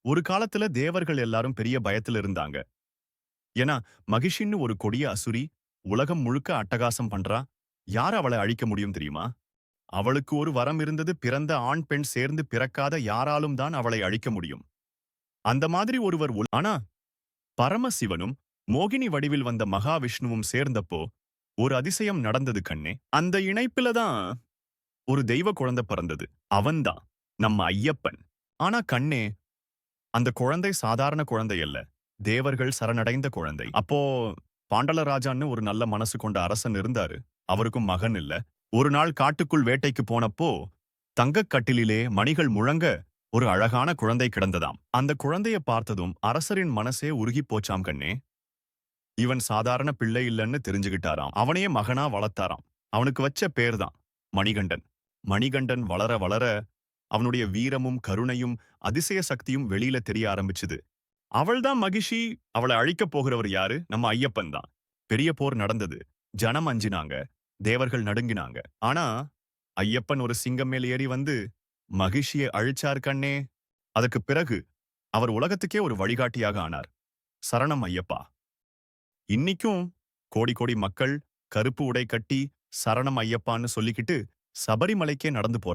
ஒரு காலத்துல தேவர்கள் எல்லாரும் பெரிய பயத்துல இருந்தாங்க. ஏன்னா மகிஷின்னு ஒரு கொடிய அசுரி உலகம் முழுக்க அட்டகாசம் பண்றா. யார் அவளை அழிக்க முடியும் தெரியுமா? அவளுக்கு ஒரு வரம் இருந்தது. பிறந்த ஆண் பெண் சேர்ந்து பிறக்காத யாராலும் தான் அவளை அழிக்க முடியும். அந்த மாதிரி ஒருவர் ஆனா பரமசிவனும் மோகினி வடிவில் வந்த மகாவிஷ்ணுவும் சேர்ந்தப்போ ஒரு அதிசயம் நடந்தது கண்ணே. அந்த இணைப்பில தான் ஒரு தெய்வ குழந்தை பிறந்தது. அவன்தான் நம்ம ஐயப்பன். ஆனா கண்ணே, அந்த குழந்தை சாதாரண குழந்தை அல்ல. தேவர்கள் சரணடைந்த குழந்தை. அப்போ பாண்டலராஜான்னு ஒரு நல்ல மனசு கொண்ட அரசன் இருந்தாரு. அவருக்கும் மகன் இல்ல. ஒரு நாள் காட்டுக்குள் வேட்டைக்கு போனப்போ தங்கக் கட்டிலிலே மணிகள் முழங்க ஒரு அழகான குழந்தை கிடந்ததாம். அந்த குழந்தைய பார்த்ததும் அரசரின் மனசே உருகிப் போச்சாம் கண்ணே. இவன் சாதாரண பிள்ளை இல்லன்னு தெரிஞ்சுகிட்டாராம். அவனையே மகனா வளர்த்தாராம். அவனுக்கு வச்ச பேர் தான் மணிகண்டன். மணிகண்டன் வளர வளர அவனுடைய வீரமும் கருணையும் அதிசய சக்தியும் வெளியில தெரிய ஆரம்பிச்சுது. அவள்தான் மகிஷி. அவளை அழிக்கப் போகிறவர் யாரு? நம்ம ஐயப்பன் தான். பெரிய போர் நடந்தது. ஜனம் அஞ்சினாங்க. தேவர்கள் நடுங்கினாங்க. ஆனா ஐயப்பன் ஒரு சிங்கம் மேல் ஏறி வந்து மகிஷியை அழிச்சார் கண்ணே. அதுக்கு பிறகு அவர் உலகத்துக்கே ஒரு வழிகாட்டியாக ஆனார். சரணம் ஐயப்பா. இன்னிக்கும் கோடி கோடி மக்கள் கருப்பு உடை கட்டி சரணம் ஐயப்பான்னு சொல்லிக்கிட்டு சபரிமலைக்கே நடந்து போறாங்க.